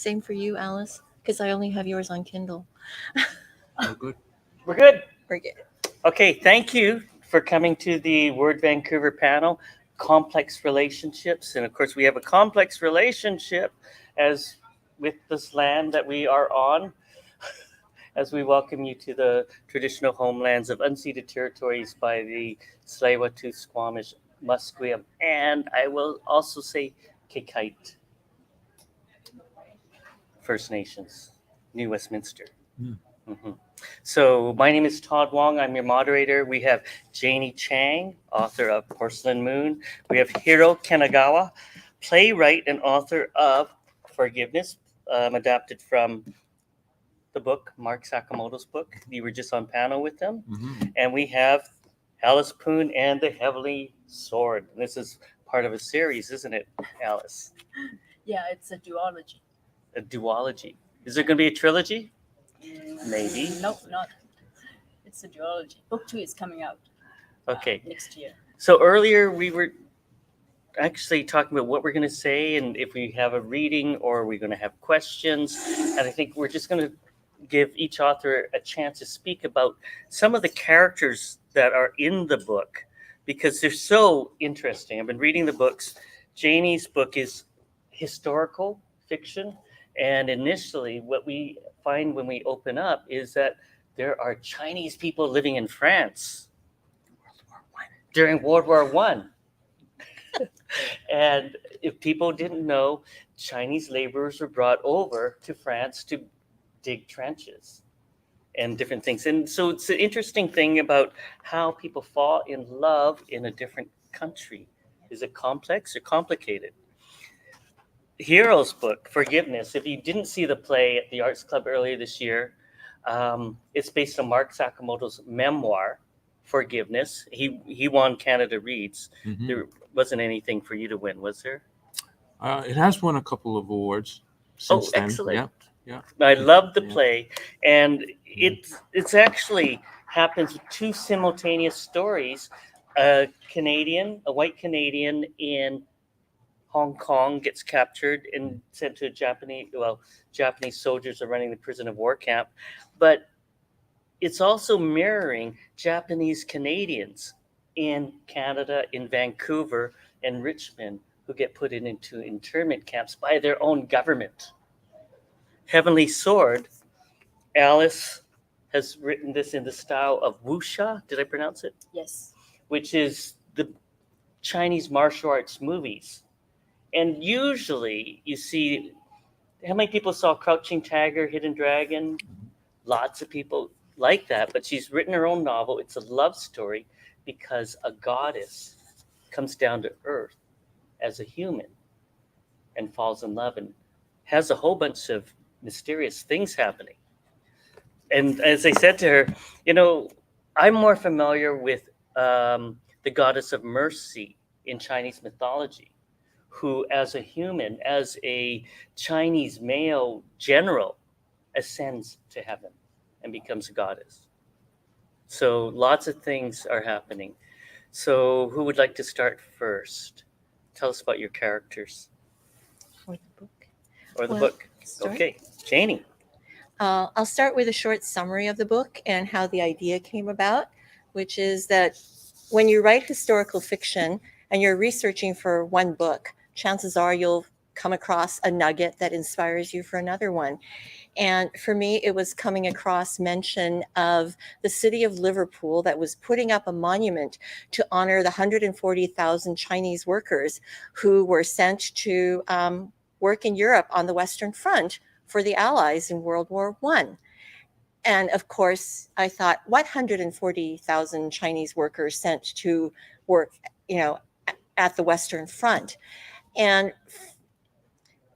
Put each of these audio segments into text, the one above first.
Same for you, Alice, because I only have yours on Kindle. Oh, good. We're good. We're good. Okay, thank you for coming to the Word Vancouver panel, Complex Relationships. And of course, we have a complex relationship as with this land that we are on, as we welcome you to the traditional homelands of unceded territories by the Tsleil-Waututh, Squamish, Musqueam, and I will also say Kikite First Nations, New Westminster. Mm. Mhm. So my name is Todd Wong. I'm your moderator. We have Janie Chang, author of Porcelain Moon. We have Hiro Kanagawa, playwright and author of Forgiveness, adapted from the book, Mark Sakamoto's book. You were just on panel with them. Mm-hmm. And we have Alice Poon and the Heavenly Sword. This is part of a series, isn't it, Alice? Yeah, it's a duology. A duology. Is there going to be a trilogy? Maybe. Nope, not. It's a duology. Book 2 is coming out Okay. next year. So earlier we were actually talking about what we're going to say and if we have a reading or we're going to have questions. And I think we're just going to give each author a chance to speak about some of the characters that are in the book because they're so interesting. I've been reading the books. Janie's book is historical fiction. And initially, what we find when we open up is that there are Chinese people living in France during World War One. And if people didn't know, Chinese laborers were brought over to France to dig trenches and different things. And so it's an interesting thing about how people fall in love in a different country. Is it complex or complicated? Hiro's book, Forgiveness, if you didn't see the play at the Arts Club earlier this year, it's based on Mark Sakamoto's memoir, Forgiveness. He won Canada Reads. Mm-hmm. There wasn't anything for you to win, was there? It has won a couple of awards since then. Excellent. Yeah. I love the Yeah. play, and it's actually happens with two simultaneous stories. A white Canadian in Hong Kong gets captured and sent to Japanese soldiers are running the prison of war camp, but it's also mirroring Japanese Canadians in Canada, in Vancouver and Richmond, who get put into internment camps by their own government. Heavenly Sword, Alice has written this in the style of wuxia. Did I pronounce it? Yes. Which is the Chinese martial arts movies. And usually you see, how many people saw Crouching Tiger, Hidden Dragon? Lots of people like that, but she's written her own novel. It's a love story because a goddess comes down to earth as a human and falls in love and has a whole bunch of mysterious things happening. And as I said to her, I'm more familiar with the goddess of mercy in Chinese mythology, who as a human, as a Chinese male general, ascends to heaven and becomes a goddess. So lots of things are happening. So who would like to start first? Tell us about your characters. Or the book. Or the Well, book. start. Okay, Janie. I'll start with a short summary of the book and how the idea came about, which is that when you write historical fiction and you're researching for one book, chances are you'll come across a nugget that inspires you for another one. And for me, it was coming across mention of the city of Liverpool that was putting up a monument to honor the 140,000 Chinese workers who were sent to work in Europe on the Western Front for the Allies in World War I. And of course, I thought, what 140,000 Chinese workers sent to work, at the Western Front? And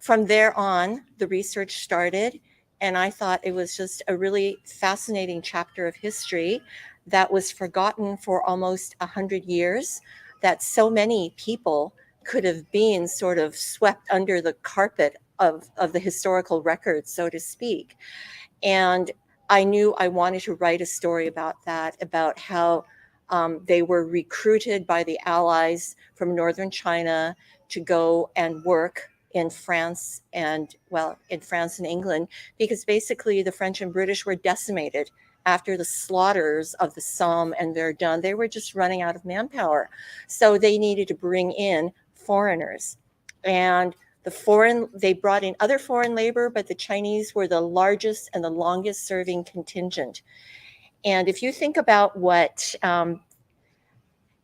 from there on, the research started, and I thought it was just a really fascinating chapter of history that was forgotten for almost 100 years, that so many people could have been sort of swept under the carpet of the historical record, so to speak. And I knew I wanted to write a story about that, about how they were recruited by the Allies from northern China to go and work in France and England, because basically the French and British were decimated after the slaughters of the Somme and Verdun. They were just running out of manpower. So they needed to bring in foreigners. And they brought in other foreign labor, but the Chinese were the largest and the longest serving contingent. And if you think about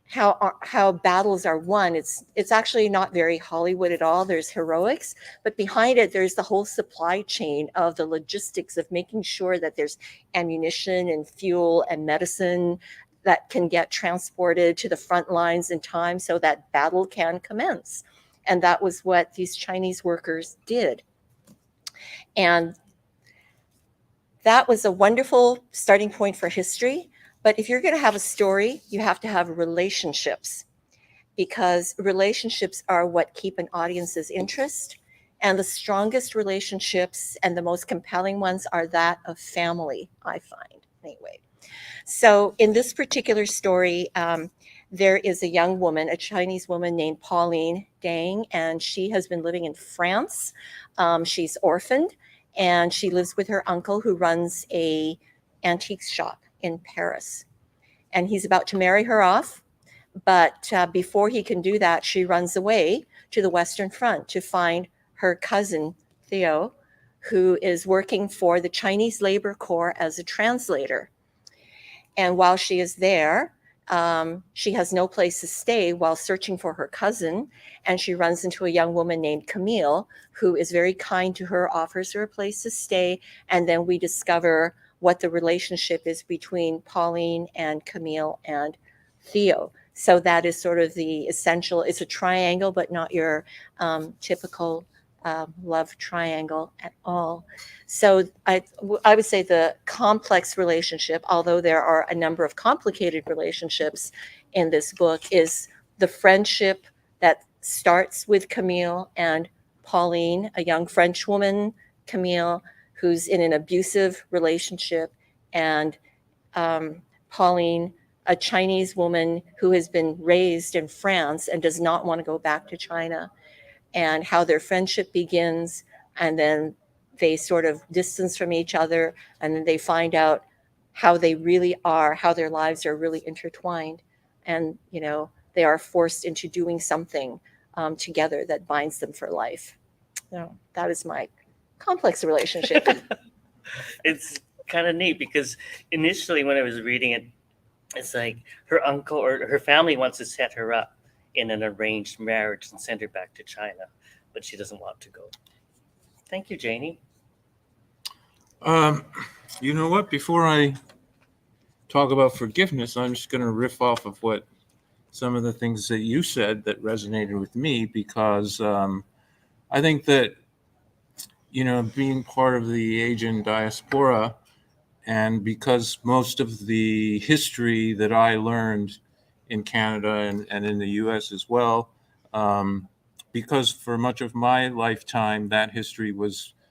how battles are won, it's actually not very Hollywood at all. There's heroics, but behind it, there's the whole supply chain of the logistics of making sure that there's ammunition and fuel and medicine that can get transported to the front lines in time so that battle can commence. And that was what these Chinese workers did. And that was a wonderful starting point for history. But if you're going to have a story, you have to have relationships, because relationships are what keep an audience's interest. And the strongest relationships and the most compelling ones are that of family, I find, anyway. So in this particular story, there is a young woman, a Chinese woman named Pauline Dang, and she has been living in France. She's orphaned, and she lives with her uncle, who runs a antiques shop in Paris. And he's about to marry her off. But before he can do that, she runs away to the Western Front to find her cousin, Theo, who is working for the Chinese Labor Corps as a translator. And while she is there, she has no place to stay while searching for her cousin. And she runs into a young woman named Camille, who is very kind to her, offers her a place to stay. And then we discover what the relationship is between Pauline and Camille and Theo. So that is sort of the essential. It's a triangle, but not your typical love triangle at all. So I would say the complex relationship, although there are a number of complicated relationships in this book, is the friendship that starts with Camille and Pauline, a young French woman, Camille, who's in an abusive relationship, and Pauline, a Chinese woman who has been raised in France and does not want to go back to China, and how their friendship begins, and then they sort of distance from each other, and then they find out how they really are, how their lives are really intertwined, and they are forced into doing something together that binds them for life. So that is my complex relationship. It's kind of neat because initially when I was reading it, it's like her uncle or her family wants to set her up in an arranged marriage and send her back to China, but she doesn't want to go. Thank you, Janie. You know what? Before I talk about forgiveness, I'm just going to riff off of what some of the things that you said that resonated with me, because I think that, being part of the Asian diaspora, and because most of the history that I learned in Canada and in the US as well, because for much of my lifetime, that history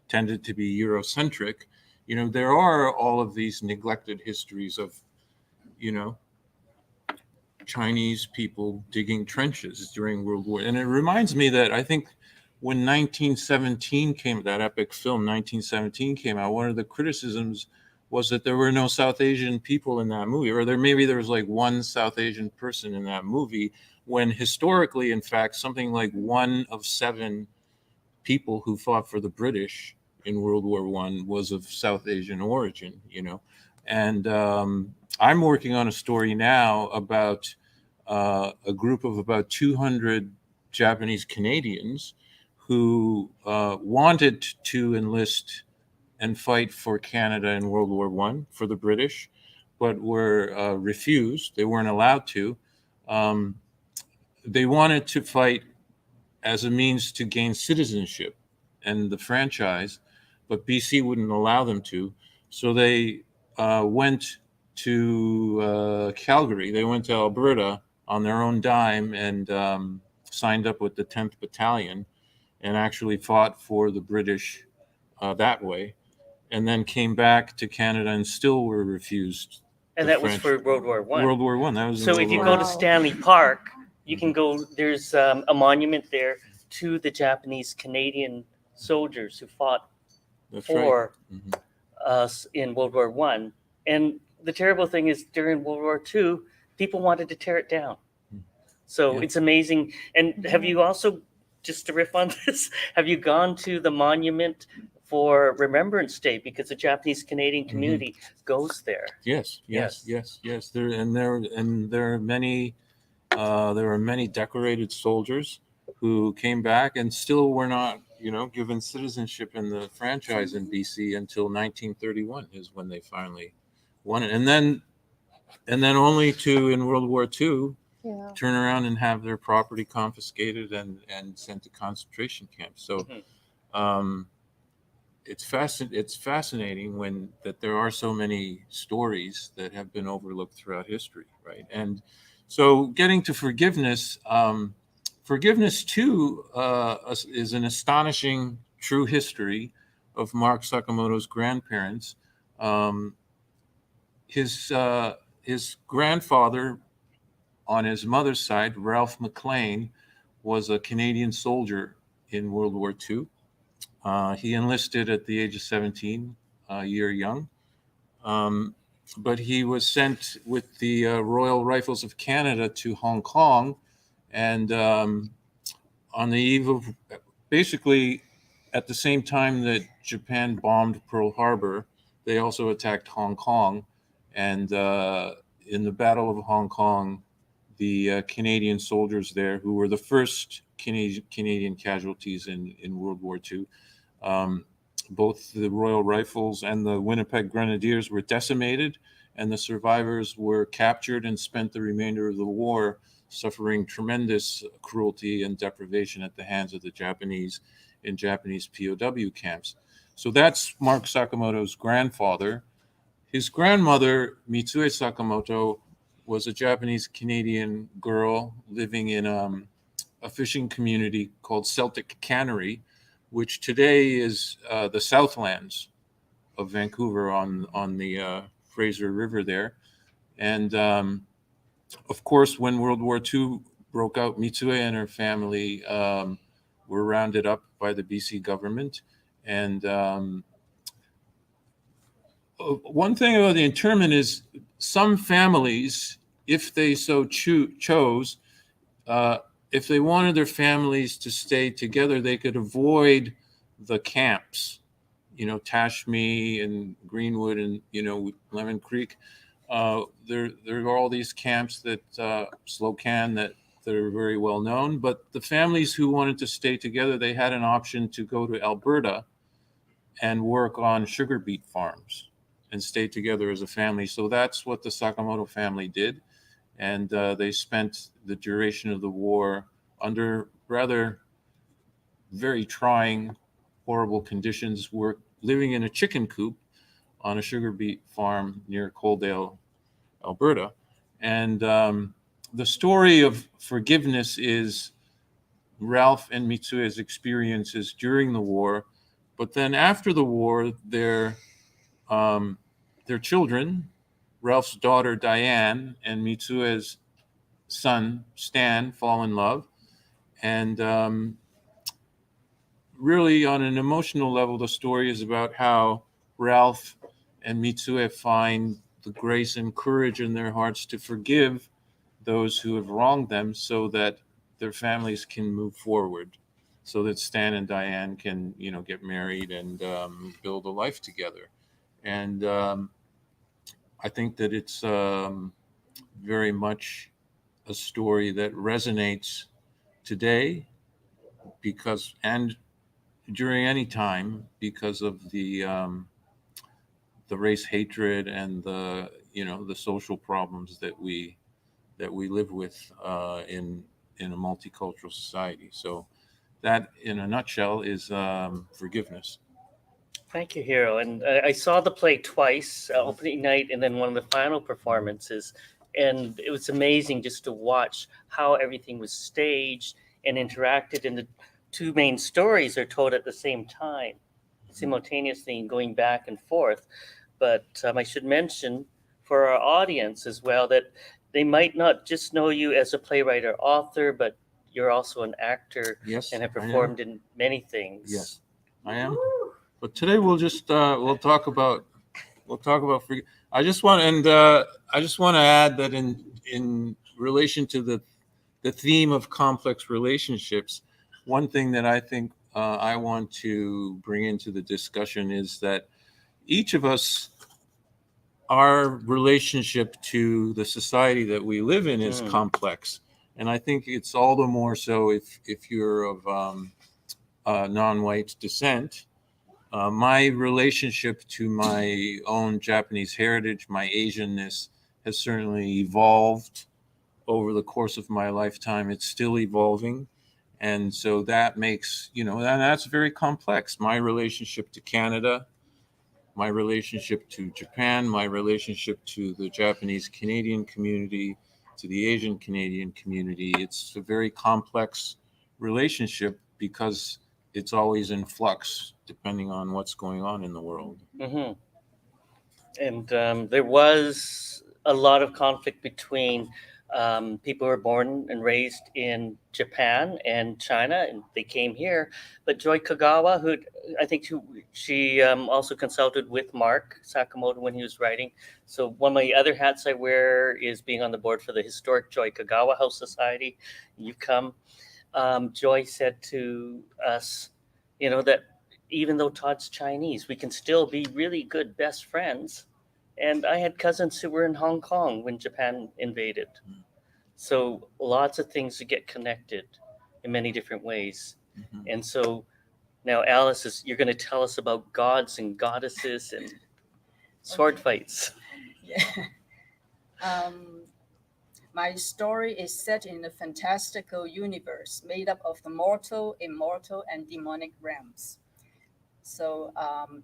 tended to be Eurocentric, there are all of these neglected histories of, Chinese people digging trenches during World War. And it reminds me that I think when 1917 that epic film 1917 came out, one of the criticisms was that there were no South Asian people in that movie, or there was like one South Asian person in that movie, when historically, in fact, something like 1 of 7 people who fought for the British in World War I was of South Asian origin, And I'm working on a story now about a group of about 200 Japanese Canadians who wanted to enlist and fight for Canada in World War I for the British, but were refused. They weren't allowed to. They wanted to fight as a means to gain citizenship and the franchise, but BC wouldn't allow them to. So they went to Calgary. They went to Alberta on their own dime and signed up with the 10th Battalion and actually fought for the British that way, and then came back to Canada and still were refused. And that was for World War I. World War I. That was so if you go to Stanley Park, you can go. There's a monument there to the Japanese Canadian soldiers who fought That's for right. Mhm. us in World War One. And the terrible thing is, during World War Two, people wanted to tear it down. So Yeah. it's amazing. And have you also, just to riff on this, have you gone to the monument for Remembrance Day, because the Japanese Canadian community goes there? Yes. Yes. There are many decorated soldiers who came back and still were not, given citizenship in the franchise in BC until 1931 is when they finally won it, and then only to, in World War II, Yeah. turn around and have their property confiscated and sent to concentration camps. So it's fascinating that there are so many stories that have been overlooked throughout history, right? And so, getting to forgiveness, forgiveness too is an astonishing true history of Mark Sakamoto's grandparents. Um, his grandfather on his mother's side, Ralph McLean, was a Canadian soldier in World War II. He enlisted at the age of 17, a year young. But he was sent with the Royal Rifles of Canada to Hong Kong. And on the eve of, basically, at the same time that Japan bombed Pearl Harbor, they also attacked Hong Kong. And in the Battle of Hong Kong, the Canadian soldiers there, who were the first Canadian casualties in World War II, both the Royal Rifles and the Winnipeg Grenadiers were decimated, and the survivors were captured and spent the remainder of the war suffering tremendous cruelty and deprivation at the hands of the Japanese in Japanese POW camps. So that's Mark Sakamoto's grandfather. His grandmother, Mitsue Sakamoto, was a Japanese Canadian girl living in a fishing community called Celtic Cannery, which today is the Southlands of Vancouver on the Fraser River there. And of course, when World War II broke out, Mitsue and her family were rounded up by the BC government. And one thing about the internment is some families, if they so chose, if they wanted their families to stay together, they could avoid the camps, Tashme and Greenwood and, Lemon Creek. There are all these camps that Slocan that are very well known, but the families who wanted to stay together, they had an option to go to Alberta and work on sugar beet farms and stay together as a family. So that's what the Sakamoto family did. And they spent the duration of the war under rather very trying, horrible conditions, living in a chicken coop on a sugar beet farm near Coaldale, Alberta. And the story of forgiveness is Ralph and Mitsue's experiences during the war. But then after the war, their children, Ralph's daughter Diane and Mitsue's son Stan, fall in love. And really, on an emotional level, the story is about how Ralph and Mitsue find the grace and courage in their hearts to forgive those who have wronged them so that their families can move forward, so that Stan and Diane can, get married and build a life together. And I think that it's very much a story that resonates today and during any time, because of the race hatred and the social problems that we live with in a multicultural society. So that, in a nutshell, is forgiveness. Thank you, Hiro. And I saw the play twice, opening night and then one of the final performances. And it was amazing just to watch how everything was staged and interacted. And the two main stories are told at the same time, simultaneously, and going back and forth. But I should mention for our audience as well that they might not just know you as a playwright or author, but you're also an actor Yes, and have I am. performed in many things. Yes, I am. But today we'll just we'll talk about free. I just want to add that in relation to the theme of complex relationships, one thing that I think I want to bring into the discussion is that each of us, our relationship to the society that we live in is complex, and I think it's all the more so if you're of non-white descent. My relationship to my own Japanese heritage, my Asianness, has certainly evolved over the course of my lifetime. It's still evolving. And so that makes, and that's very complex. My relationship to Canada, my relationship to Japan, my relationship to the Japanese Canadian community, to the Asian Canadian community. It's a very complex relationship because it's always in flux depending on what's going on in the world. Mm-hmm. And there was a lot of conflict between people who were born and raised in Japan and China, and they came here. But Joy Kagawa, who I think she also consulted with Mark Sakamoto when he was writing. So one of the other hats I wear is being on the board for the historic Joy Kagawa House Society. You've come. Joy said to us, that even though Todd's Chinese, we can still be really good best friends. And I had cousins who were in Hong Kong when Japan invaded. So lots of things to get connected in many different ways. Mhm. And so now Alice, you're going to tell us about gods and goddesses and sword fights. Yeah. My story is set in a fantastical universe made up of the mortal, immortal, and demonic realms. So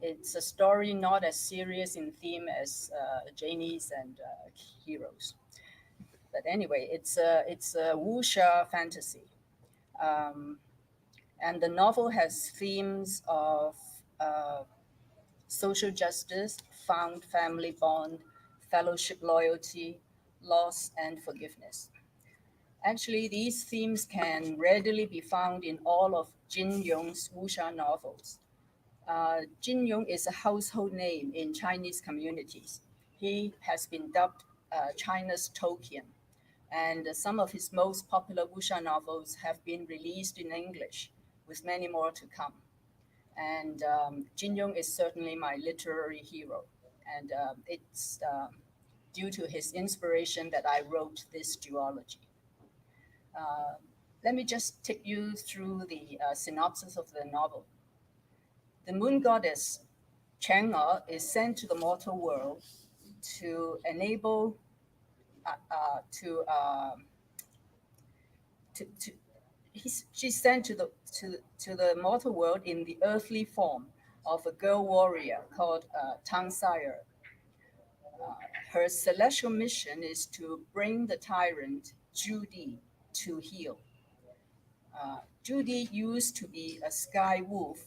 it's a story not as serious in theme as Janie's and Hero's. But anyway, it's a wuxia fantasy. And the novel has themes of social justice, found family bond, fellowship loyalty, loss, and forgiveness. Actually, these themes can readily be found in all of Jin Yong's wuxia novels. Jin Yong is a household name in Chinese communities. He has been dubbed China's Tolkien, and some of his most popular wuxia novels have been released in English, with many more to come. And Jin Yong is certainly my literary hero, and it's due to his inspiration that I wrote this duology. Let me just take you through the synopsis of the novel. The moon goddess Chang is sent to the mortal world to enable she's sent to the mortal world in the earthly form of a girl warrior called Tang Sire. Her celestial mission is to bring the tyrant Judy to heel. Judy used to be a sky wolf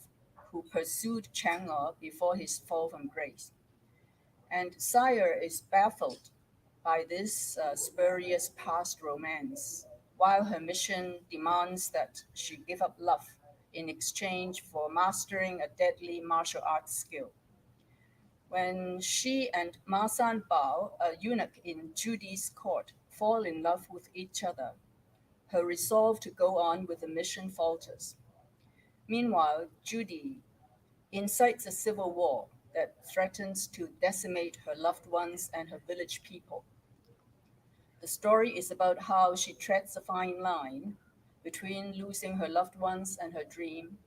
who pursued Chang'e before his fall from grace. And Sire is baffled by this spurious past romance, while her mission demands that she give up love in exchange for mastering a deadly martial arts skill. When she and Ma San Bao, a eunuch in Judy's court, fall in love with each other, her resolve to go on with the mission falters. Meanwhile, Judy incites a civil war that threatens to decimate her loved ones and her village people. The story is about how she treads a fine line between losing her loved ones and her dream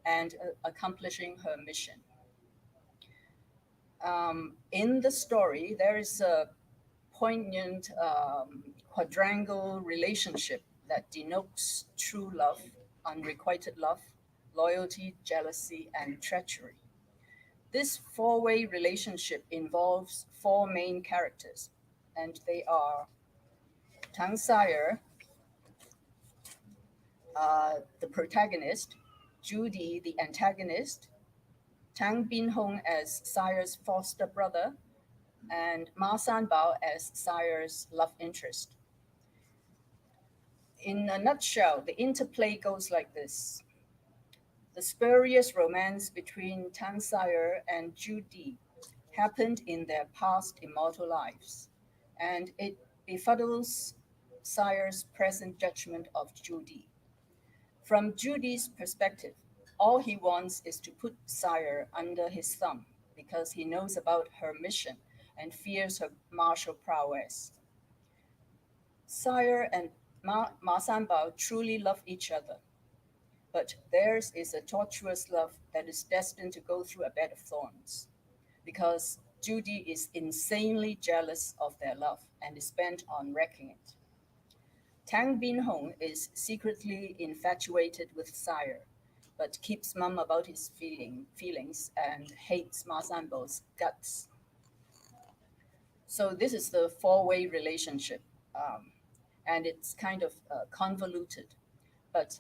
and accomplishing her mission. In the story, there is a poignant quadrangle relationship that denotes true love, unrequited love, loyalty, jealousy, and treachery. This four-way relationship involves four main characters, and they are Tang Sire, the protagonist, Judy, the antagonist, Tang Binhong as Sire's foster brother, and Ma Sanbao as Sire's love interest. In a nutshell, the interplay goes like this. The spurious romance between Tang Sire and Judy happened in their past immortal lives, and it befuddles Sire's present judgment of Judy. From Judy's perspective, all he wants is to put Sire under his thumb because he knows about her mission and fears her martial prowess. Sire and Ma Sanbao truly love each other, but theirs is a tortuous love that is destined to go through a bed of thorns because Judy is insanely jealous of their love and is bent on wrecking it. Tang Bin-hong is secretly infatuated with Sire, but keeps mum about his feelings and hates Ma Sanbo's guts. So this is the four-way relationship, and it's kind of convoluted, but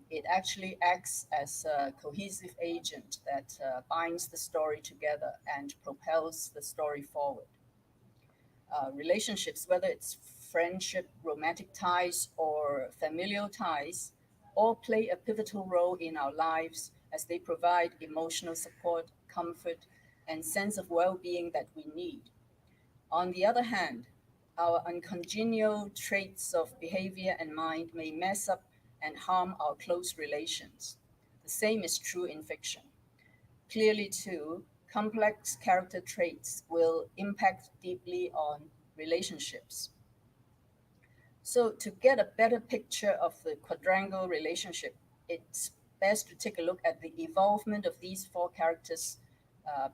it actually acts as a cohesive agent that binds the story together and propels the story forward. Relationships, whether it's friendship, romantic ties, or familial ties, all play a pivotal role in our lives as they provide emotional support, comfort, and sense of well being that we need. On the other hand, our uncongenial traits of behavior and mind may mess up and harm our close relations. The same is true in fiction. Clearly, too, complex character traits will impact deeply on relationships. So, to get a better picture of the quadrangle relationship, it's best to take a look at the evolvement of these four characters'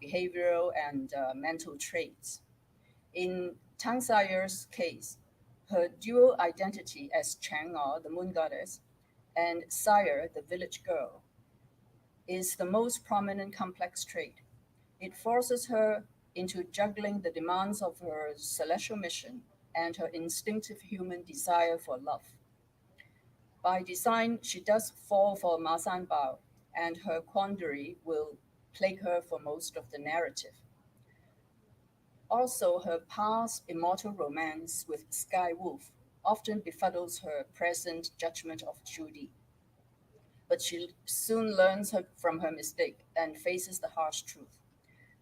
behavioral and mental traits. In Tang Sayer's case, her dual identity as Chang, the moon goddess, and Sire, the village girl, is the most prominent complex trait. It forces her into juggling the demands of her celestial mission and her instinctive human desire for love. By design, she does fall for Ma Sanbao, and her quandary will plague her for most of the narrative. Also, her past immortal romance with Sky Wolf often befuddles her present judgment of Judy, but she soon learns from her mistake and faces the harsh truth.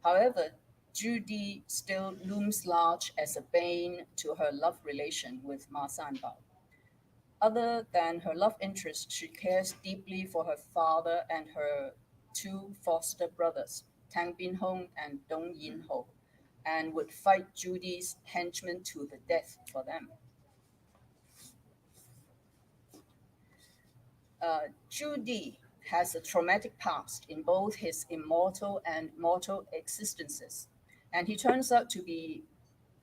However, Judy still looms large as a bane to her love relation with Ma Sanbao. Other than her love interest, she cares deeply for her father and her two foster brothers, Tang Bin-hong and Dong Yin-ho, and would fight Judy's henchmen to the death for them. Judy has a traumatic past in both his immortal and mortal existences, and he turns out to be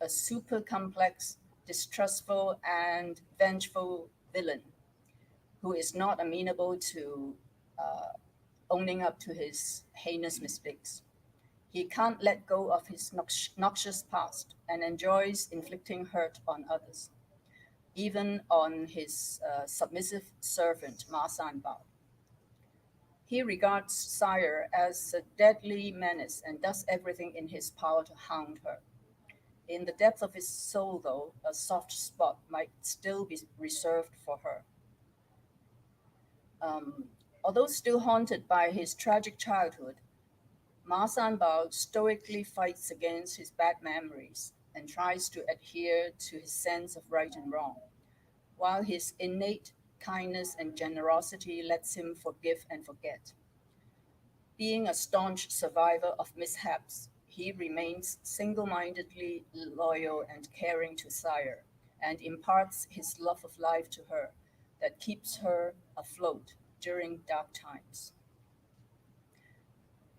a super complex, distrustful, and vengeful villain who is not amenable to uh, owning up to his heinous mistakes. He can't let go of his noxious past and enjoys inflicting hurt on others, even on his submissive servant Ma Sanbao. He regards Sire as a deadly menace and does everything in his power to hound her. In the depth of his soul, though, a soft spot might still be reserved for her. Um, Although still haunted by his tragic childhood, Ma Sanbao stoically fights against his bad memories and tries to adhere to his sense of right and wrong, while his innate kindness and generosity lets him forgive and forget. Being a staunch survivor of mishaps, he remains single mindedly loyal and caring to Sire and imparts his love of life to her that keeps her afloat during dark times.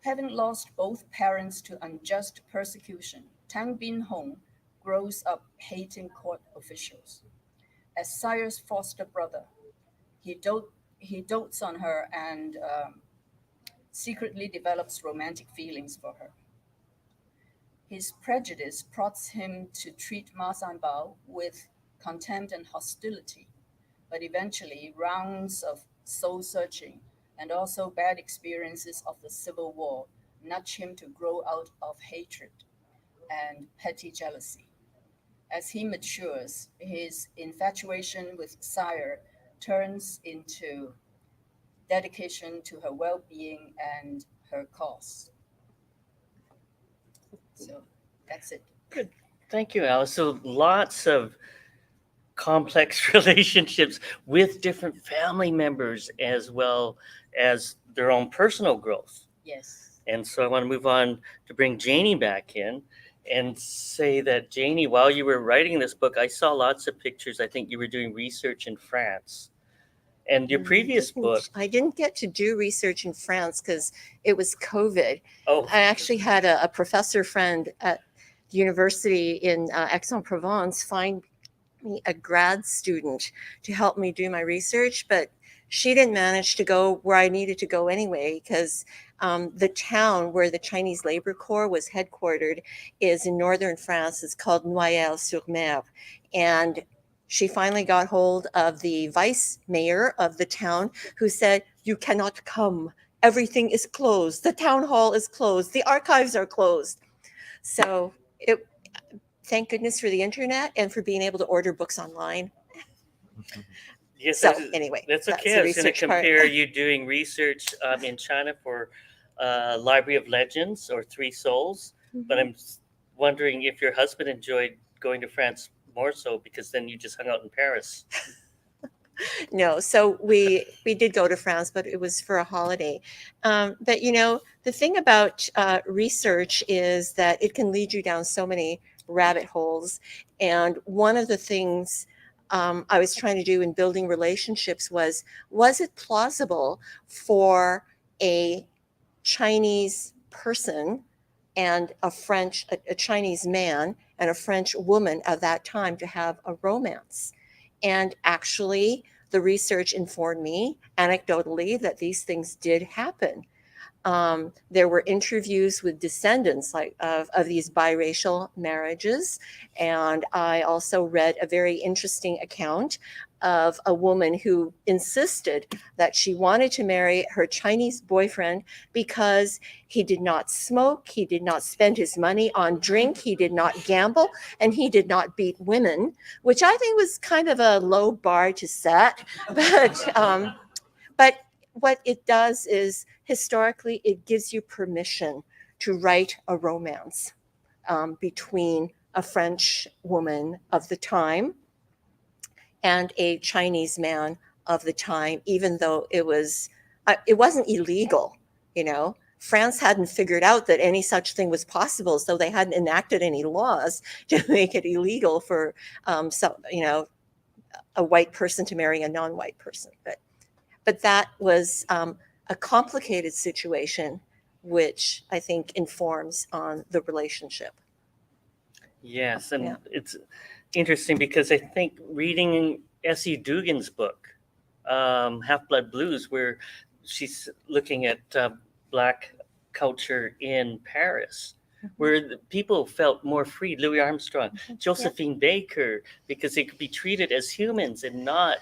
Having lost both parents to unjust persecution, Tang Bin-hong grows up hating court officials. As Sire's foster brother, he, he dotes on her and secretly develops romantic feelings for her. His prejudice prods him to treat Ma Sanbao with contempt and hostility, but eventually rounds of soul searching and also bad experiences of the Civil War nudge him to grow out of hatred and petty jealousy. As he matures, his infatuation with Sire turns into dedication to her well-being and her cause. So that's it. Good. Thank you, Alice. So lots of complex relationships with different family members as well as their own personal growth. Yes. And so I want to move on to bring Janie back in and say that, Janie, while you were writing this book, I saw lots of pictures. I think you were doing research in France. And your previous book. I didn't get to do research in France because it was COVID. Oh, I actually had a professor friend at the university in Aix-en-Provence find me a grad student to help me do my research, but she didn't manage to go where I needed to go anyway, because the town where the Chinese Labor Corps was headquartered is in northern France. It's called Noyelles-sur-Mer. And she finally got hold of the vice mayor of the town, who said, "You cannot come. Everything is closed. The town hall is closed. The archives are closed." So thank goodness for the internet and for being able to order books online. yes. So anyway, that's that's okay. the I was going to research part. compare you doing research in China for Library of Legends or Three Souls, but I'm wondering if your husband enjoyed going to France more so, because then you just hung out in Paris. No, so we did go to France, but it was for a holiday. But you know, the thing about research is that it can lead you down so many rabbit holes. And one of the things I was trying to do in building relationships was it plausible for a Chinese person and a Chinese man and a French woman at that time to have a romance? And actually, the research informed me anecdotally that these things did happen. There were interviews with descendants of these biracial marriages. And I also read a very interesting account of a woman who insisted that she wanted to marry her Chinese boyfriend because he did not smoke, he did not spend his money on drink, he did not gamble, and he did not beat women, which I think was kind of a low bar to set. But what it does is, historically, it gives you permission to write a romance between a French woman of the time and a Chinese man of the time, even though it wasn't illegal. You know, France hadn't figured out that any such thing was possible, so they hadn't enacted any laws to make it illegal for a white person to marry a non-white person. But that was a complicated situation, which I think informs on the relationship. Yes, and Yeah. it's interesting because I think reading S.E. Dugan's book, Half-Blood Blues, where she's looking at Black culture in Paris, where the people felt more free. Louis Armstrong, Josephine Baker, because they could be treated as humans and not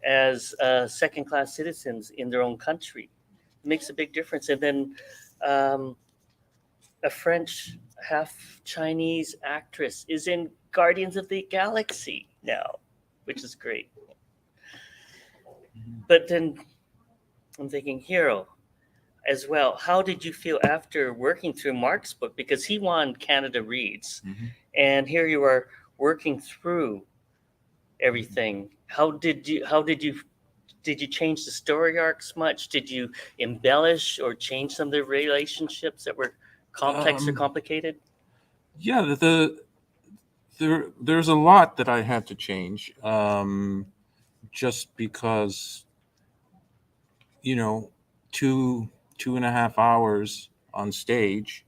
as second-class citizens in their own country. It makes a big difference. And then a French half Chinese actress is in Guardians of the Galaxy now, which is great. But then I'm thinking, Hiro, as well, how did you feel after working through Mark's book? Because he won Canada Reads, and here you are working through everything. How did you change the story arcs much? Did you embellish or change some of the relationships that were complex or complicated? Yeah, there's a lot that I had to change, just because, you know, 2.5 hours on stage.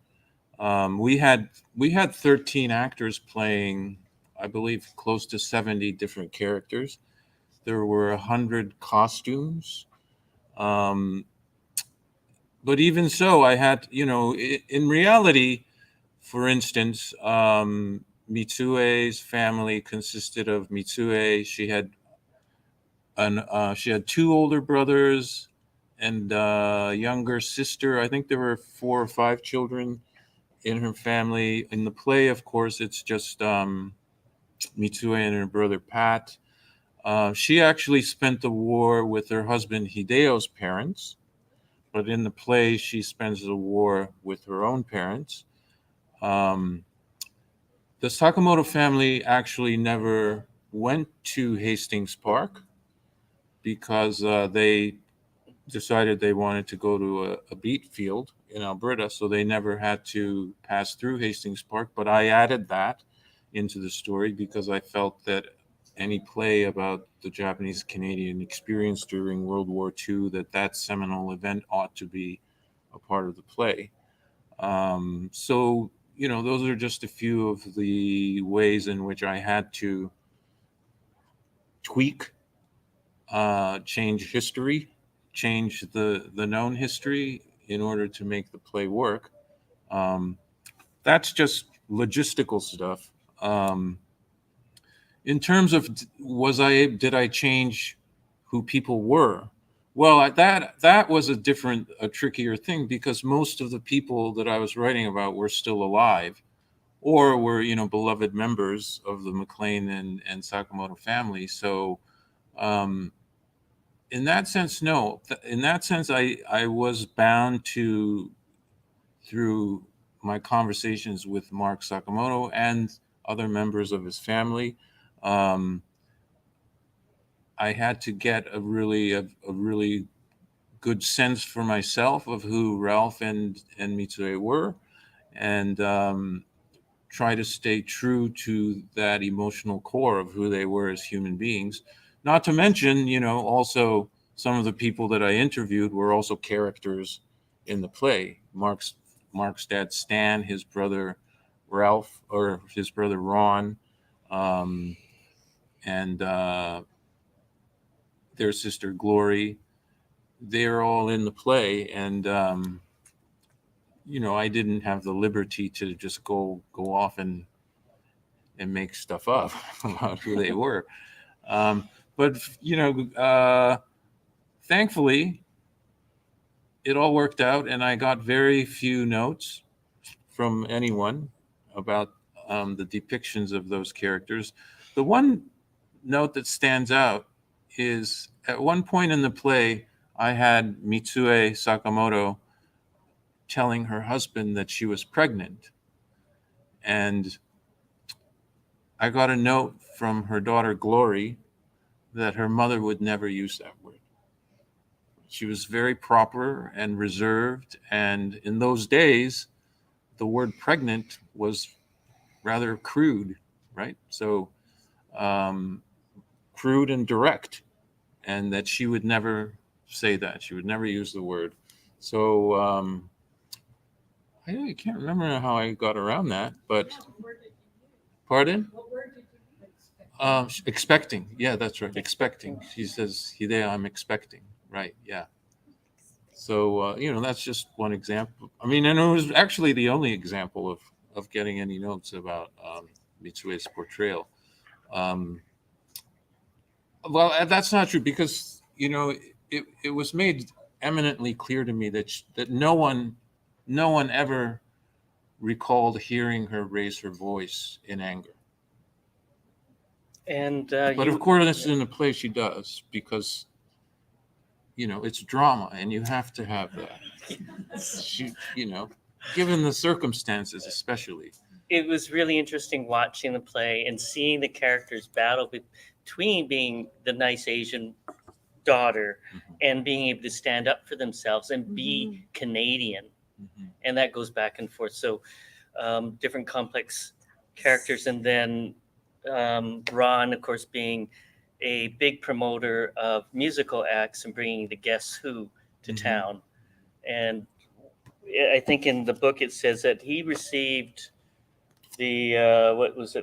We had 13 actors playing, I believe, close to 70 different characters. There were 100 costumes. But even so, I had, in reality, for instance, Mitsue's family consisted of Mitsue. She had two older brothers and a younger sister. I think there were 4 or 5 children in her family. In the play, of course, it's just Mitsue and her brother Pat. She actually spent the war with her husband Hideo's parents, but in the play, she spends the war with her own parents. The Sakamoto family actually never went to Hastings Park because they decided they wanted to go to a beet field in Alberta, so they never had to pass through Hastings Park. But I added that into the story because I felt that any play about the Japanese Canadian experience during World War II, that seminal event ought to be a part of the play. So, those are just a few of the ways in which I had to tweak, change history, change the known history in order to make the play work. That's just logistical stuff. In terms of did I change who people were? Well, that was a trickier thing because most of the people that I was writing about were still alive, or were beloved members of the McLean and Sakamoto family. So, in that sense, no. In that sense, I was bound to, through my conversations with Mark Sakamoto and other members of his family, I had to get a really good sense for myself of who Ralph and Mitsue were, and try to stay true to that emotional core of who they were as human beings. Not to mention, also some of the people that I interviewed were also characters in the play. Mark's dad Stan, his brother Ralph, or his brother Ron, and their sister Glory. They're all in the play, and I didn't have the liberty to just go off and make stuff up about who they were. But thankfully, it all worked out, and I got very few notes from anyone about the depictions of those characters. The one note that stands out is at one point in the play, I had Mitsue Sakamoto telling her husband that she was pregnant. And I got a note from her daughter Glory that her mother would never use that word. She was very proper and reserved. And in those days, the word pregnant was rather crude, right? So crude and direct, and that she would never say that. She would never use the word. So I can't remember how I got around that, but pardon? Expecting. Yeah, that's right. Expecting. She says, Hideo, I'm expecting. Right. Yeah. So, that's just one example. I mean, and it was actually the only example of getting any notes about Mitsue's portrayal. Well, that's not true because, it was made eminently clear to me that no one ever recalled hearing her raise her voice in anger. And But of course, in the play, she does because, it's drama and you have to have that. She, given the circumstances, especially. it was really interesting watching the play and seeing the characters battle between being the nice Asian daughter and being able to stand up for themselves and be Canadian. And that goes back and forth. So different complex characters. And then Ron, of course, being a big promoter of musical acts and bringing the Guess Who to town. And I think in the book it says that he received the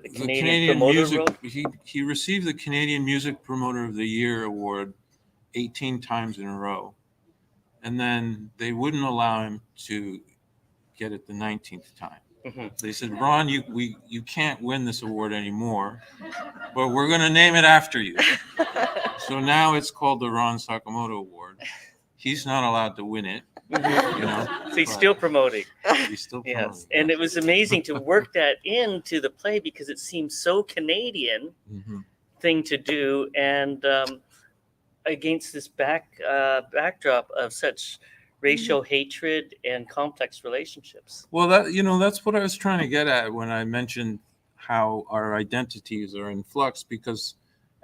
the Canadian Promoter Music. Award? He received the Canadian Music Promoter of the Year award 18 times in a row, and then they wouldn't allow him to get it the 19th time. They said, Ron, you can't win this award anymore, but we're going to name it after you. So now it's called the Ron Sakamoto Award. He's not allowed to win it. So he's still promoting. He's still promoting. Yes, and it was amazing to work that into the play because it seemed so Canadian thing to do, and against this backdrop of such racial hatred and complex relationships. Well, that's what I was trying to get at when I mentioned how our identities are in flux. Because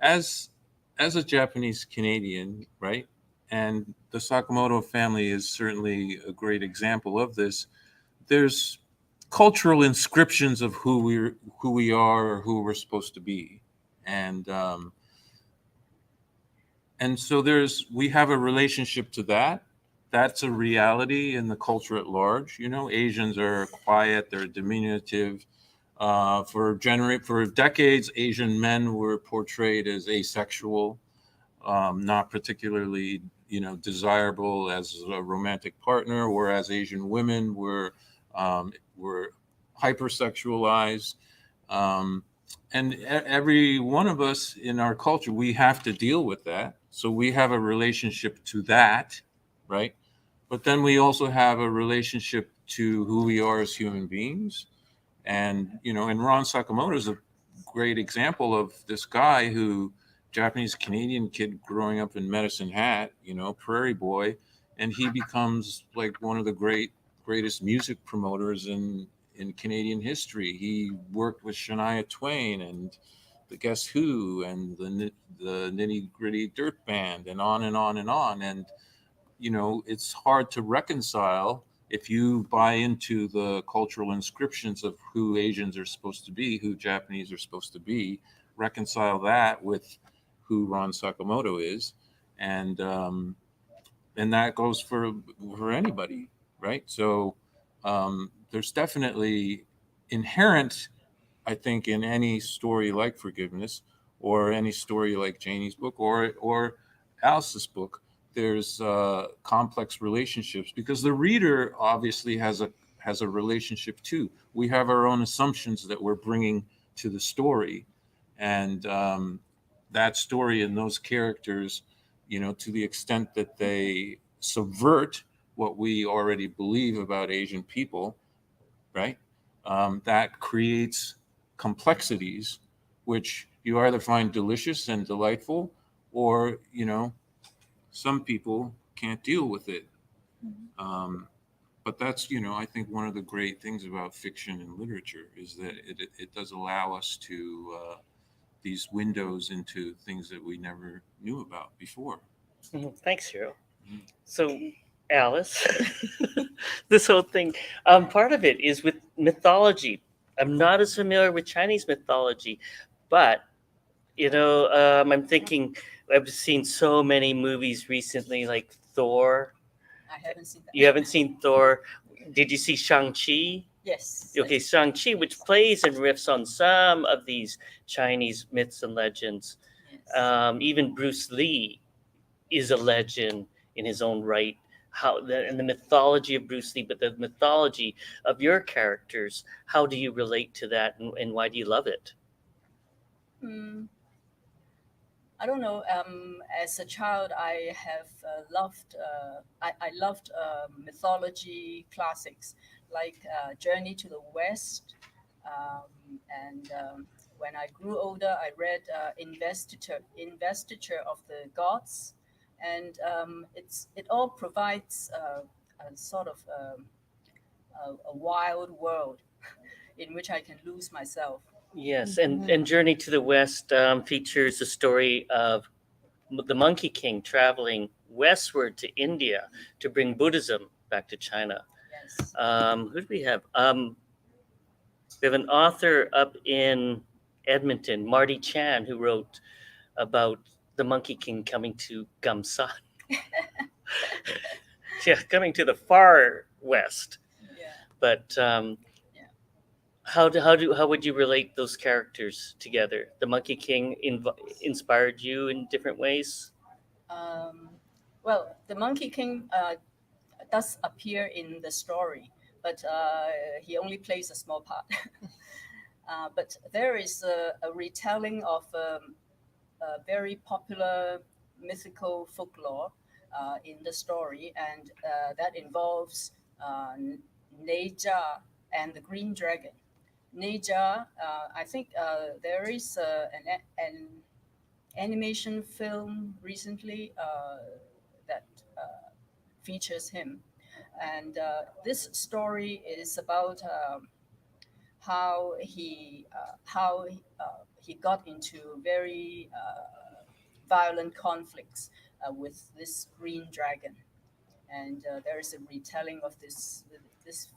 as a Japanese Canadian, right, and the Sakamoto family is certainly a great example of this. There's cultural inscriptions of who we are or who we're supposed to be, and so we have a relationship to that. That's a reality in the culture at large. Asians are quiet, they're diminutive. For decades, Asian men were portrayed as asexual, not particularly desirable as a romantic partner, whereas Asian women were hypersexualized. And every one of us in our culture, we have to deal with that. So we have a relationship to that, right? But then we also have a relationship to who we are as human beings. And Ron Sakamoto is a great example of this guy Japanese Canadian kid growing up in Medicine Hat, prairie boy, and he becomes like one of the greatest music promoters in Canadian history. He worked with Shania Twain and the Guess Who and the Nitty Gritty Dirt Band, and on and on and on. And it's hard to reconcile if you buy into the cultural inscriptions of who Asians are supposed to be, who Japanese are supposed to be. Reconcile that with who Ron Sakamoto is, and that goes for anybody, right? So there's definitely inherent, I think, in any story like Forgiveness, or any story like Janie's book, or Alice's book, there's complex relationships, because the reader obviously has a relationship too. We have our own assumptions that we're bringing to the story, and that story and those characters, to the extent that they subvert what we already believe about Asian people, right? That creates complexities, which you either find delicious and delightful, or some people can't deal with it. But that's I think one of the great things about fiction and literature is that it does allow us to these windows into things that we never knew about before. Thanks, Hiro. So, Alice, this whole thing, part of it is with mythology. I'm not as familiar with Chinese mythology, but I'm thinking I've seen so many movies recently, like Thor. I haven't seen that. You haven't seen Thor? Did you see Shang-Chi? Yes. Okay, Shang-Chi, which plays and riffs on some of these Chinese myths and legends. Yes. Even Bruce Lee is a legend in his own right. And the mythology of Bruce Lee, but the mythology of your characters, how do you relate to that, and why do you love it? I don't know. As a child, I have loved. I loved mythology classics like Journey to the West, and when I grew older, I read Investiture of the Gods, and it all provides a sort of a wild world in which I can lose myself. Yes, and Journey to the West features the story of the Monkey King traveling westward to India to bring Buddhism back to China. Yes. Who do we have? We have an author up in Edmonton, Marty Chan, who wrote about the Monkey King coming to Gamsan. Yeah, coming to the far west. Yeah. But how would you relate those characters together? The Monkey King inspired you in different ways. Well, the Monkey King does appear in the story, but he only plays a small part. But there is a retelling of a very popular mythical folklore in the story, and that involves Neja and the Green Dragon. Neja, I think there is an animation film recently that features him. And this story is about how he got into very violent conflicts with this green dragon, and there is a retelling of this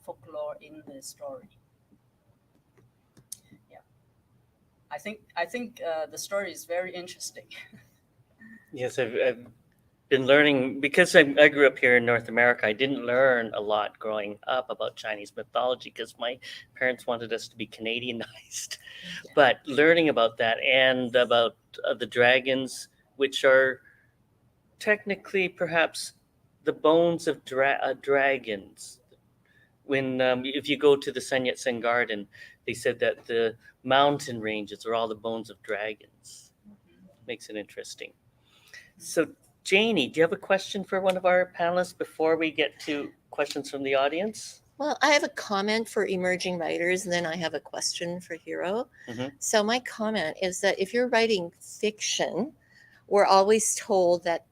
folklore in the story. Yeah, I think the story is very interesting. Yes, I've been learning because I grew up here in North America. I didn't learn a lot growing up about Chinese mythology because my parents wanted us to be Canadianized. But learning about that and about the dragons, which are technically perhaps the bones of dragons. When if you go to the Sun Yat-sen Garden, they said that the mountain ranges are all the bones of dragons. Makes it interesting. So, Janie, do you have a question for one of our panelists before we get to questions from the audience? Well, I have a comment for emerging writers, and then I have a question for Hiro. Mhm. So my comment is that if you're writing fiction, we're always told that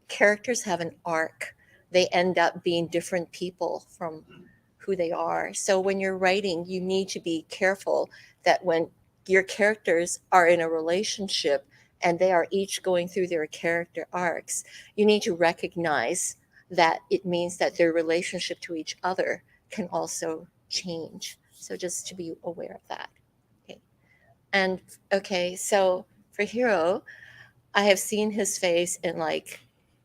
characters have an arc. They end up being different people from who they are. So when you're writing, you need to be careful that when your characters are in a relationship and they are each going through their character arcs, you need to recognize that it means that their relationship to each other can also change. So just to be aware of that. Okay. And okay, so for Hiro, I have seen his face in like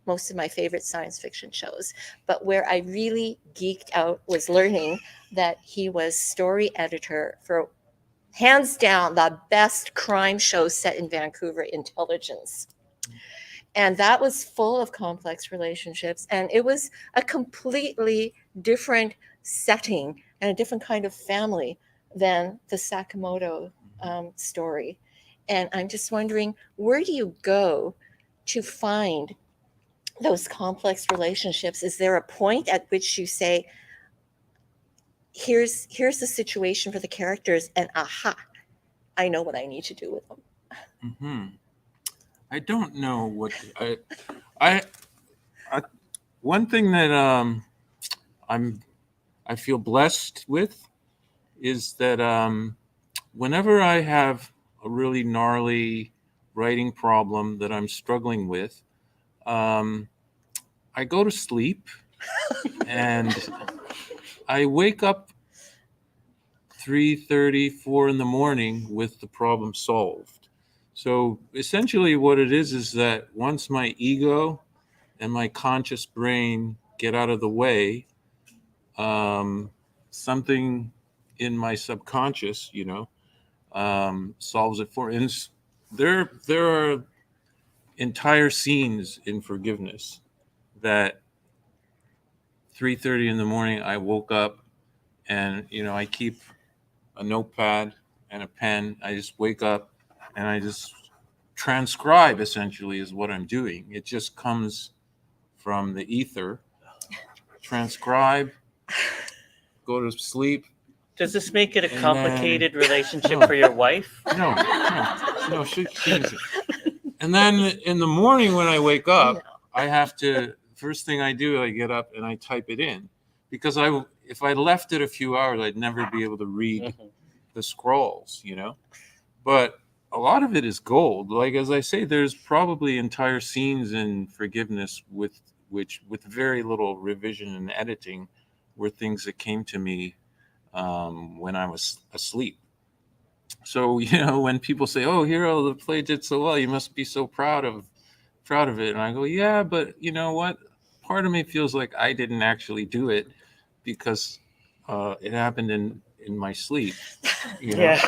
most of my favorite science fiction shows, but where I really geeked out was learning that he was story editor for hands down the best crime show set in Vancouver, Intelligence. And that was full of complex relationships, and it was a completely different setting and a different kind of family than the Sakamoto story. And I'm just wondering, where do you go to find those complex relationships? Is there a point at which you say, here's the situation for the characters, and aha, I know what I need to do with them? Hmm. I don't know what I one thing that I feel blessed with is that whenever I have a really gnarly writing problem that I'm struggling with, I go to sleep and I wake up 3:30, 4 in the morning with the problem solved. So essentially what it is that once my ego and my conscious brain get out of the way, something in my subconscious, solves it for me. And there are entire scenes in Forgiveness that 3:30 in the morning I woke up and I keep a notepad and a pen. I just wake up and I just transcribe, essentially, is what I'm doing. It just comes from the ether. Transcribe, go to sleep. Does this make it a And complicated relationship No. for your wife? No, she doesn't. And then in the morning when I wake up, I have to, first thing I do, I get up and I type it in. Because if I left it a few hours, I'd never be able to read Mhm. the scrolls, But a lot of it is gold. Like, as I say, there's probably entire scenes in Forgiveness with very little revision and editing were things that came to me when I was asleep. So, when people say, "Oh, Hiro, the play did so well, you must be so proud of it," and I go, "Yeah, but you know what? Part of me feels like I didn't actually do it because it happened in my sleep." Yeah.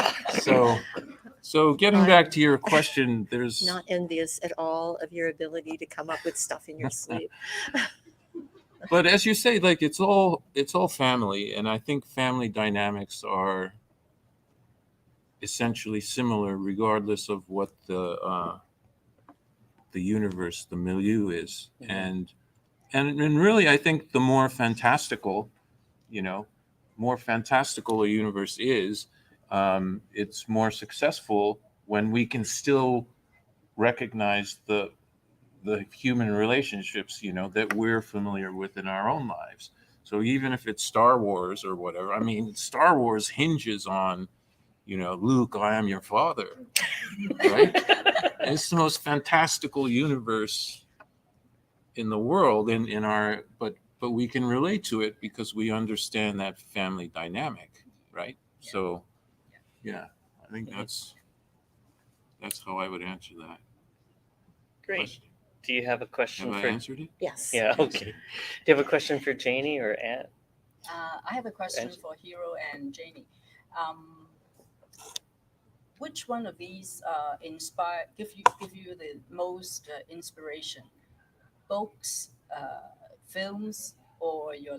So getting back to your question, there's Not envious at all of your ability to come up with stuff in your sleep. but as you say, like it's all family, and I think family dynamics are essentially similar regardless of what the universe, the milieu is. Mhm. And really, I think the more fantastical a universe is, it's more successful when we can still recognize the human relationships, that we're familiar with in our own lives. So even if it's Star Wars or whatever, I mean, Star Wars hinges on, Luke, I am your father, right? It's the most fantastical universe in the world, in our, but we can relate to it because we understand that family dynamic, right? So, yeah, I think that's how I would answer that. Great. Question. Do you have a question Have I for? answered it? Yes. Yeah. Okay. Do you have a question for Janie or Anne? I have a question Yes. for Hiro and Janie. Which one of these give you the most inspiration? Books, films, or your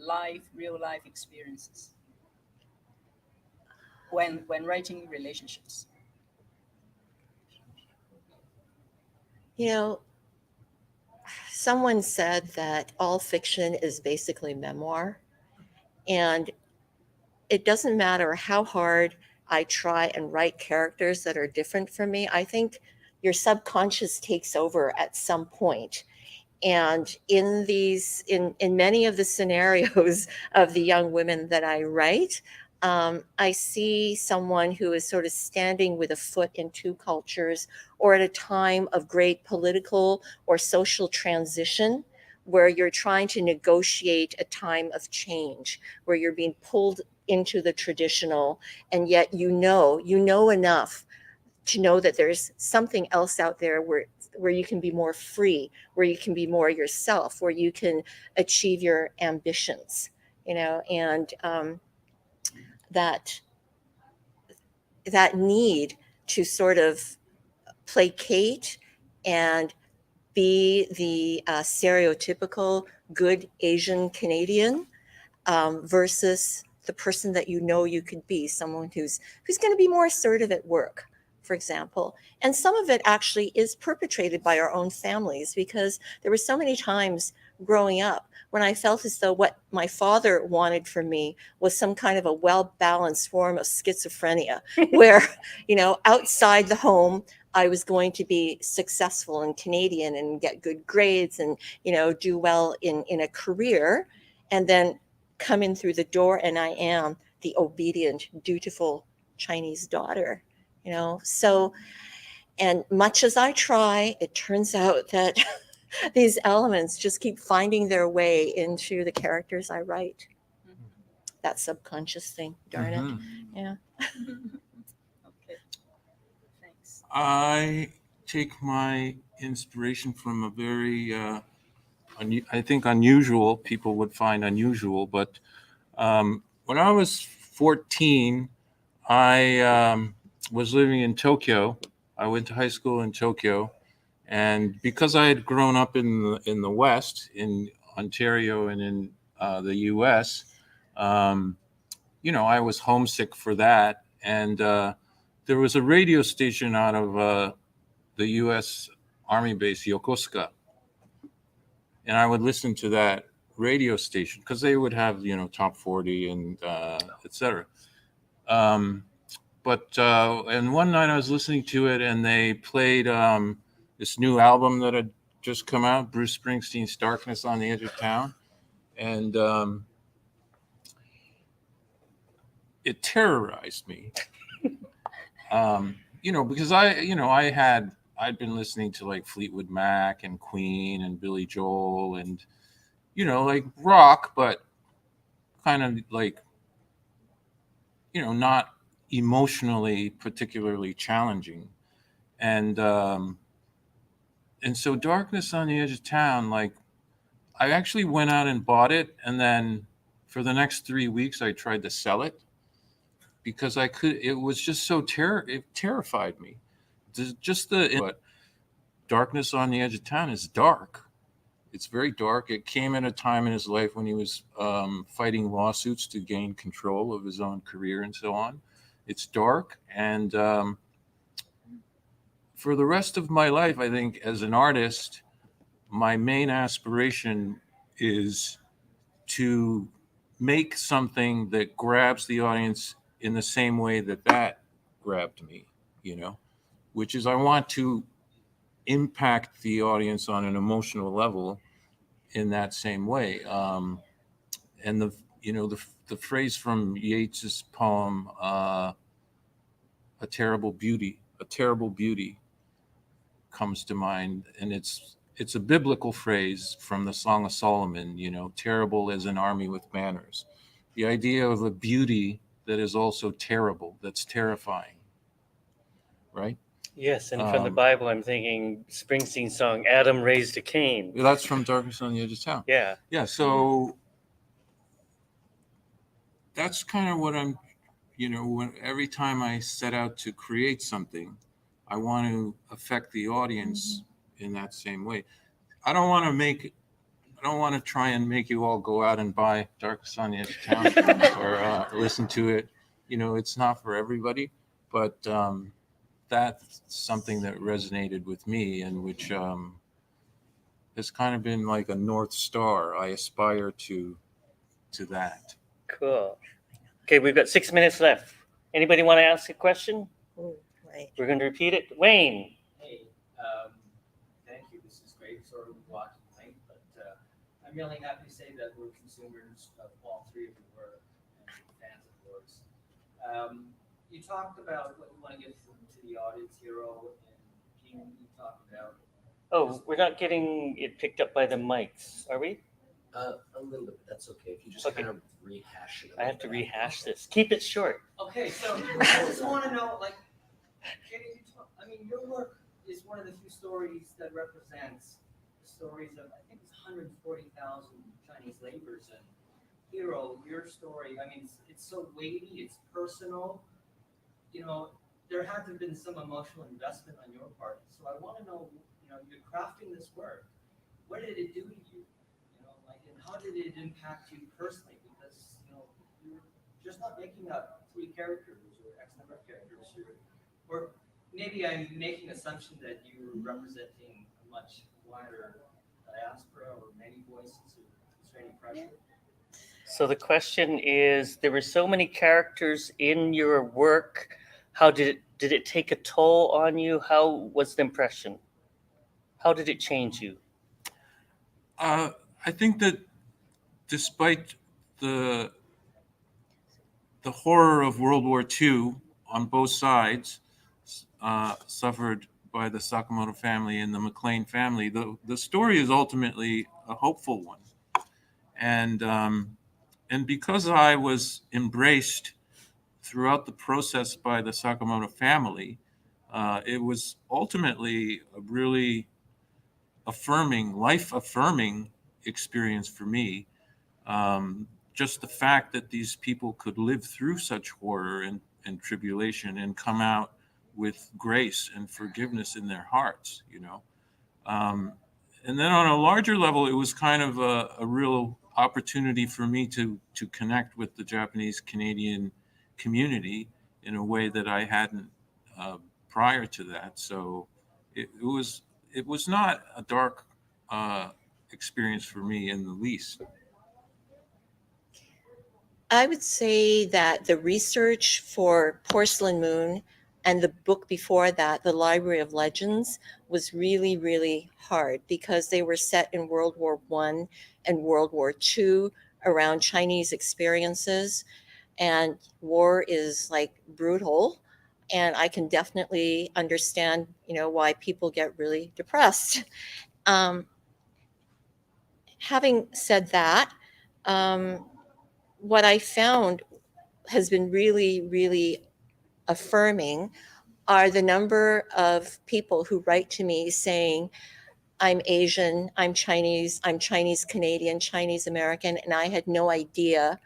real life experiences when writing relationships? Someone said that all fiction is basically memoir, and it doesn't matter how hard I try and write characters that are different from me. I think your subconscious takes over at some point. And in many of the scenarios of the young women that I write, I see someone who is sort of standing with a foot in two cultures, or at a time of great political or social transition, where you're trying to negotiate a time of change, where you're being pulled into the traditional, and yet you know enough to know that there's something else out there where you can be more free, where you can be more yourself, where you can achieve your ambitions, and that need to sort of placate and be the stereotypical good Asian Canadian, versus the person that you could be, someone who's going to be more assertive at work, for example. And some of it actually is perpetrated by our own families, because there were so many times growing up when I felt as though what my father wanted from me was some kind of a well-balanced form of schizophrenia, where, outside the home, I was going to be successful and Canadian and get good grades and, do well in a career, and then come in through the door and I am the obedient, dutiful Chinese daughter, So, and much as I try, it turns out that these elements just keep finding their way into the characters I write. That subconscious thing, darn it. Yeah. Okay, thanks. I take my inspiration from a very, I think unusual, people would find unusual, but when I was 14, I was living in Tokyo. I went to high school in Tokyo, and because I had grown up in the West, in Ontario and in the U.S., I was homesick for that. And there was a radio station out of the U.S. Army base, Yokosuka, and I would listen to that radio station because they would have top 40 and etc. And one night I was listening to it, and they played this new album that had just come out, Bruce Springsteen's "Darkness on the Edge of Town," and it terrorized me. Because I'd been listening to like Fleetwood Mac and Queen and Billy Joel and like rock, but kind of like not emotionally particularly challenging. And so Darkness on the Edge of Town, like I actually went out and bought it, and then for the next 3 weeks I tried to sell it because it was just so it terrified me. But Darkness on the Edge of Town is dark. It's very dark. It came at a time in his life when he was fighting lawsuits to gain control of his own career and so on. It's dark, and for the rest of my life, I think as an artist, my main aspiration is to make something that grabs the audience in the same way that grabbed me, which is I want to impact the audience on an emotional level in that same way. And the phrase from Yeats's poem, a terrible beauty comes to mind, and it's a biblical phrase from the Song of Solomon, terrible as an army with banners. The idea of a beauty that is also terrible, that's terrifying, right? Yes, and from the Bible, I'm thinking Springsteen's song, Adam Raised a Cain. That's from Darkness on the Edge of Town. Yeah. Yeah, so that's kind of what I'm, every time I set out to create something, I want to affect the audience in that same way. I don't want to try and make you all go out and buy Darkness on the Edge of Town or listen to it. It's not for everybody, but that's something that resonated with me, and which has kind of been like a North Star. I aspire to that. Cool. Okay, we've got 6 minutes left. Anybody want to ask a question? Right. We're going to repeat it. Wayne. Hey, thank you. This is great. Sort of watching late, but I'm really happy to say that we're consumers of all three of your work and fans of yours. You talked about what you want to give to the audience, Hiro, and Janie, you talked about. Oh, we're not getting it picked up by the mics, are we? A little bit, but that's okay. If you just Okay. kind of rehash it. I have to rehash this. Keep it short. Okay, so I just want to know, like, your work is one of the few stories that represents the stories of, I think it's 140,000 Chinese laborers. And Hiro, your story, it's so weighty, it's personal. There had to have been some emotional investment on your part. So I want to know, you're crafting this work. What did it do to you? And how did it impact you personally? Because, you're just not making up 3 characters or X number of characters. Or maybe I'm making an assumption that you're representing a much wider diaspora or many voices. Is there any pressure? So the question is, there were so many characters in your work. How did it take a toll on you? How was the impression? How did it change you? I think that despite the horror of World War II on both sides, suffered by the Sakamoto family and the McLean family, the story is ultimately a hopeful one. And because I was embraced throughout the process by the Sakamoto family, it was ultimately a really life-affirming experience for me. Just the fact that these people could live through such horror and tribulation and come out with grace and forgiveness in their hearts, and then on a larger level, it was kind of a real opportunity for me to connect with the Japanese Canadian community in a way that I hadn't prior to that. So it was not a dark experience for me in the least. I would say that the research for Porcelain Moon and the book before that, The Library of Legends, was really, really hard because they were set in World War I and World War II around Chinese experiences. And war is like brutal. And I can definitely understand, why people get really depressed. Having said that, what I found has been really, really affirming are the number of people who write to me saying, I'm Asian, I'm Chinese Canadian, Chinese American, and I had no idea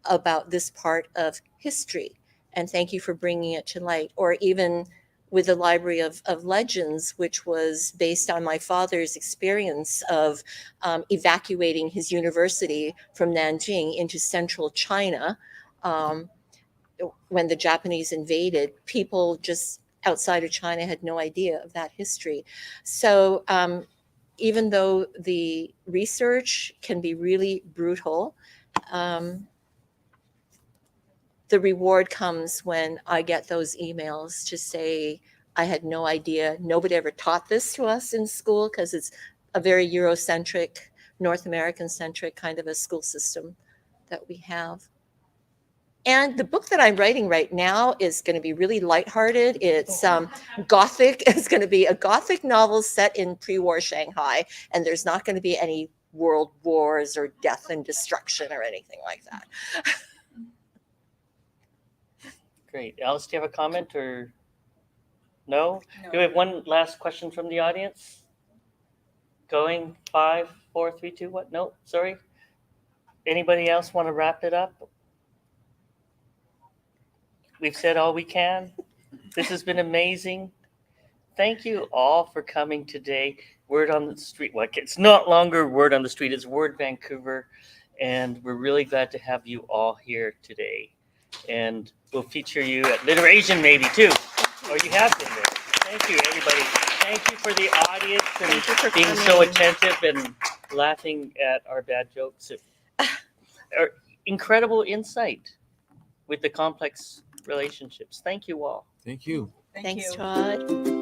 about this part of history. And thank you for bringing it to light. Or even with the Library of Legends, which was based on my father's experience of evacuating his university from Nanjing into central China. When the Japanese invaded, people just outside of China had no idea of that history. So even though the research can be really brutal, the reward comes when I get those emails to say, I had no idea. Nobody ever taught this to us in school because it's a very Eurocentric, North American-centric kind of a school system that we have. And the book that I'm writing right now is going to be really lighthearted. It's Gothic. It's going to be a Gothic novel set in pre-war Shanghai, and there's not going to be any world wars or death and destruction or anything like that. Great. Alice, do you have a comment or no? No. Do we have one last question from the audience? Going 5, 4, 3, 2, what? No, sorry. Anybody else want to wrap it up? We've said all we can. This has been amazing. Thank you all for coming today. Word on the street. Well, it's not longer Word on the Street, it's Word Vancouver. And we're really glad to have you all here today. And we'll feature you at Literation maybe too. Or you have been there. Thank you, everybody. Thank you for the audience and Thank you for being so coming. attentive and laughing at our bad jokes. Incredible insight with the complex relationships. Thank you all. Thank you. Thank Thanks, you. Todd.